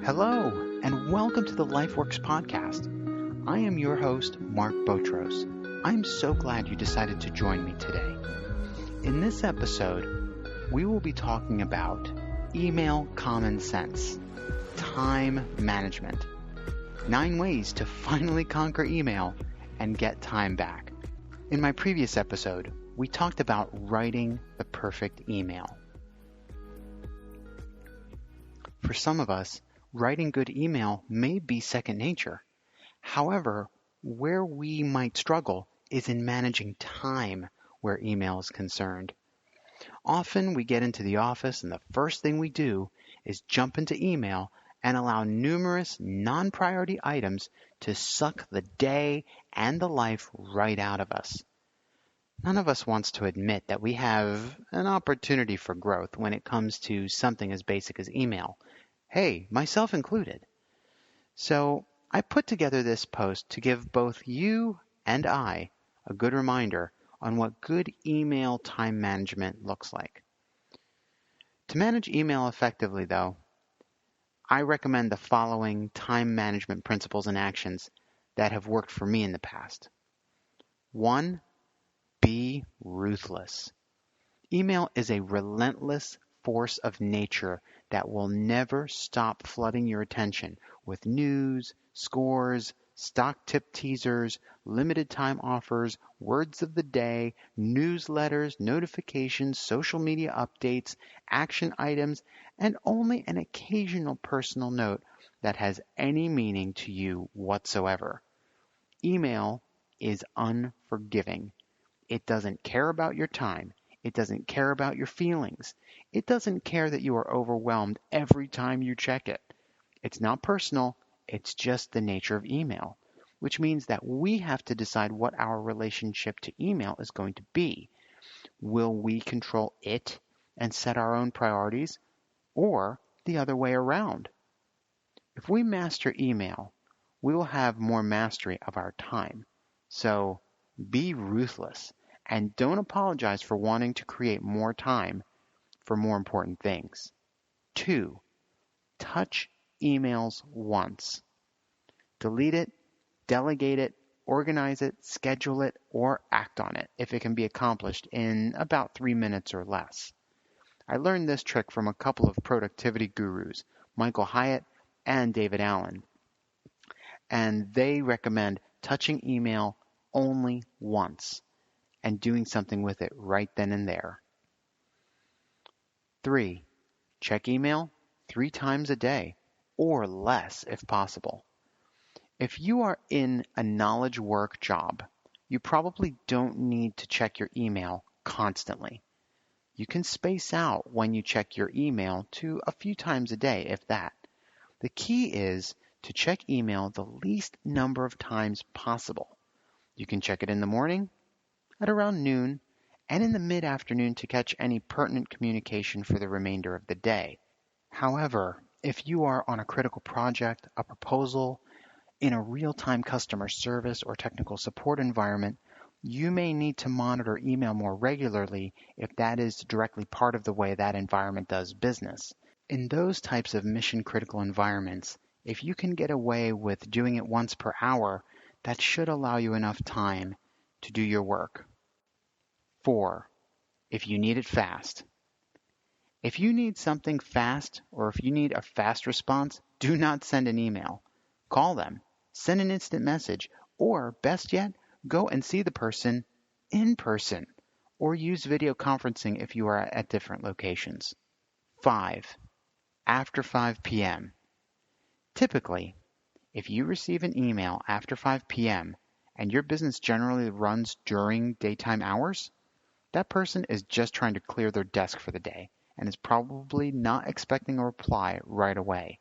Hello, and welcome to the LifeWorks podcast. I am your host, Mark Botros. I'm so glad you decided to join me today. In this episode, we will be talking about email common sense, time management, 9 ways to finally conquer email and get time back. In my previous episode, we talked about writing the perfect email. For some of us, writing good email may be second nature. However, where we might struggle is in managing time where email is concerned. Often we get into the office and the first thing we do is jump into email and allow numerous non-priority items to suck the day and the life right out of us. None of us wants to admit that we have an opportunity for growth when it comes to something as basic as email. Hey, myself included. So I put together this post to give both you and I a good reminder on what good email time management looks like. To manage email effectively, though, I recommend the following time management principles and actions that have worked for me in the past. 1. Be ruthless. Email is a relentless force of nature that will never stop flooding your attention with news, scores, stock tip teasers, limited time offers, words of the day, newsletters, notifications, social media updates, action items, and only an occasional personal note that has any meaning to you whatsoever. Email is unforgiving. It doesn't care about your time. It doesn't care about your feelings. It doesn't care that you are overwhelmed every time you check it. It's not personal. It's just the nature of email, which means that we have to decide what our relationship to email is going to be. Will we control it and set our own priorities, or the other way around? If we master email, we will have more mastery of our time. So be ruthless. And don't apologize for wanting to create more time for more important things. 2. Touch emails once. Delete it, delegate it, organize it, schedule it, or act on it if it can be accomplished in about 3 minutes or less. I learned this trick from a couple of productivity gurus, Michael Hyatt and David Allen. And they recommend touching email only once and doing something with it right then and there. 3. Check email 3 times a day, or less if possible. If you are in a knowledge work job, you probably don't need to check your email constantly. You can space out when you check your email to a few times a day, if that. The key is to check email the least number of times possible. You can check it in the morning, at around noon, and in the mid-afternoon to catch any pertinent communication for the remainder of the day. However, if you are on a critical project, a proposal, in a real-time customer service or technical support environment, you may need to monitor email more regularly if that is directly part of the way that environment does business. In those types of mission-critical environments, if you can get away with doing it once per hour, that should allow you enough time to do your work. 4. If you need it fast. If you need something fast, or if you need a fast response, do not send an email. Call them, send an instant message, or best yet, go and see the person in person, or use video conferencing if you are at different locations. 5. After 5 p.m. Typically, if you receive an email after 5 p.m. and your business generally runs during daytime hours, that person is just trying to clear their desk for the day and is probably not expecting a reply right away.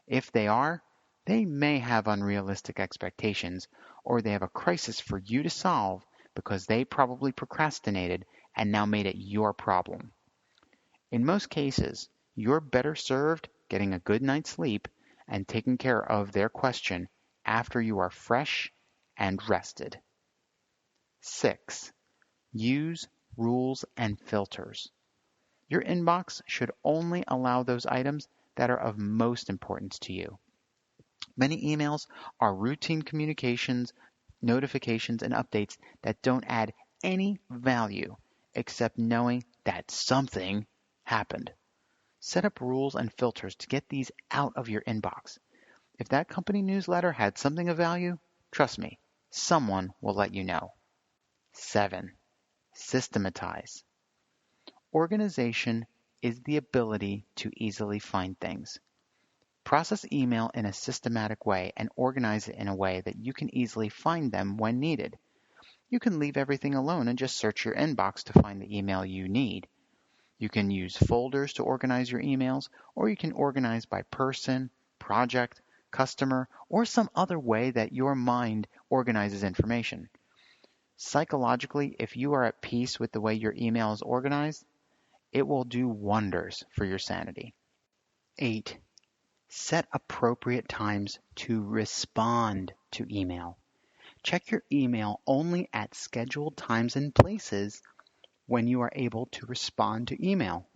If they are, they may have unrealistic expectations, or they have a crisis for you to solve because they probably procrastinated and now made it your problem. In most cases, you're better served getting a good night's sleep and taking care of their question after you are fresh and rested. 6. Use rules and filters. Your inbox should only allow those items that are of most importance to you. Many emails are routine communications, notifications, and updates that don't add any value except knowing that something happened. Set up rules and filters to get these out of your inbox. If that company newsletter had something of value, trust me, someone will let you know. 7. Systematize. Organization is the ability to easily find things. Process email in a systematic way and organize it in a way that you can easily find them when needed. You can leave everything alone and just search your inbox to find the email you need. You can use folders to organize your emails, or you can organize by person, project, customer, or some other way that your mind organizes information. Psychologically, if you are at peace with the way your email is organized, it will do wonders for your sanity. 8. Set appropriate times to respond to email. Check your email only at scheduled times and places when you are able to respond to email.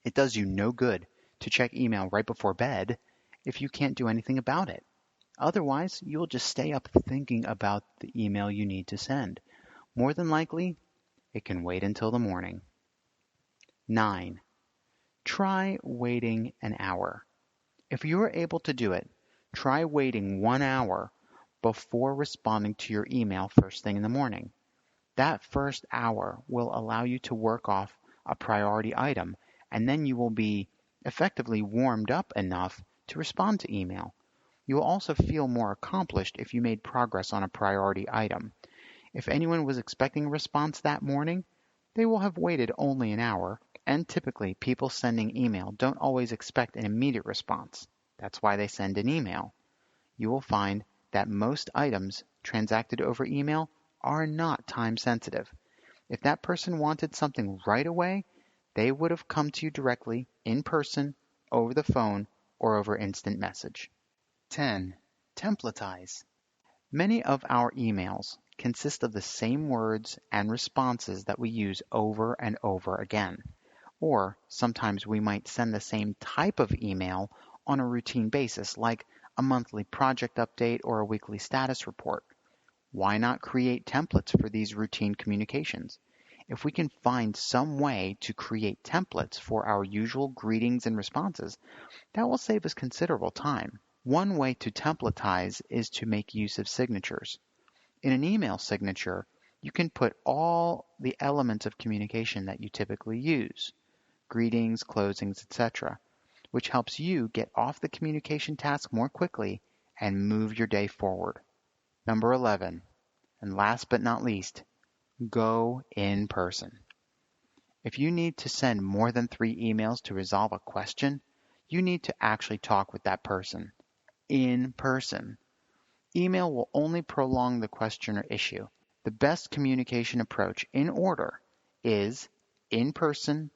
It does you no good to check email right before bed if you can't do anything about it. Otherwise, you'll just stay up thinking about the email you need to send. More than likely, it can wait until the morning. 9. Try waiting an hour. If you are able to do it, try waiting 1 hour before responding to your email first thing in the morning. That first hour will allow you to work off a priority item, and then you will be effectively warmed up enough to respond to email. You will also feel more accomplished if you made progress on a priority item. If anyone was expecting a response that morning, they will have waited only an hour, and typically people sending email don't always expect an immediate response. That's why they send an email. You will find that most items transacted over email are not time sensitive. If that person wanted something right away, they would have come to you directly, in person, over the phone, or over instant message. 10. Templatize. Many of our emails consist of the same words and responses that we use over and over again. Or sometimes we might send the same type of email on a routine basis, like a monthly project update or a weekly status report. Why not create templates for these routine communications? If we can find some way to create templates for our usual greetings and responses, that will save us considerable time. One way to templatize is to make use of signatures. In an email signature, you can put all the elements of communication that you typically use, greetings, closings, etc., which helps you get off the communication task more quickly and move your day forward. Number 11, and last but not least, go in person. If you need to send more than 3 emails to resolve a question, you need to actually talk with that person in person. Email will only prolong the question or issue. The best communication approach in order is in person,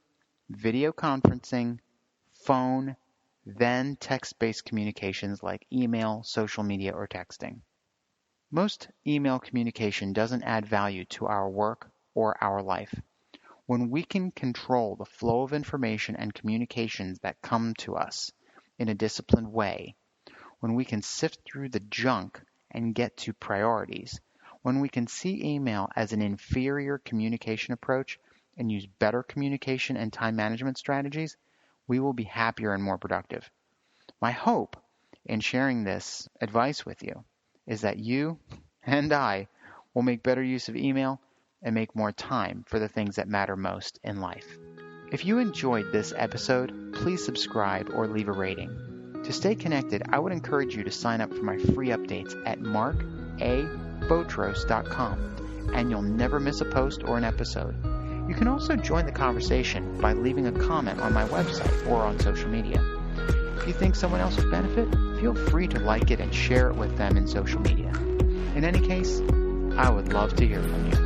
video conferencing, phone, then text-based communications like email, social media, or texting. Most email communication doesn't add value to our work or our life. When we can control the flow of information and communications that come to us in a disciplined way, when we can sift through the junk and get to priorities, when we can see email as an inferior communication approach and use better communication and time management strategies, we will be happier and more productive. My hope in sharing this advice with you is that you and I will make better use of email and make more time for the things that matter most in life. If you enjoyed this episode, please subscribe or leave a rating. To stay connected, I would encourage you to sign up for my free updates at markabotros.com, and you'll never miss a post or an episode. You can also join the conversation by leaving a comment on my website or on social media. If you think someone else would benefit, feel free to like it and share it with them in social media. In any case, I would love to hear from you.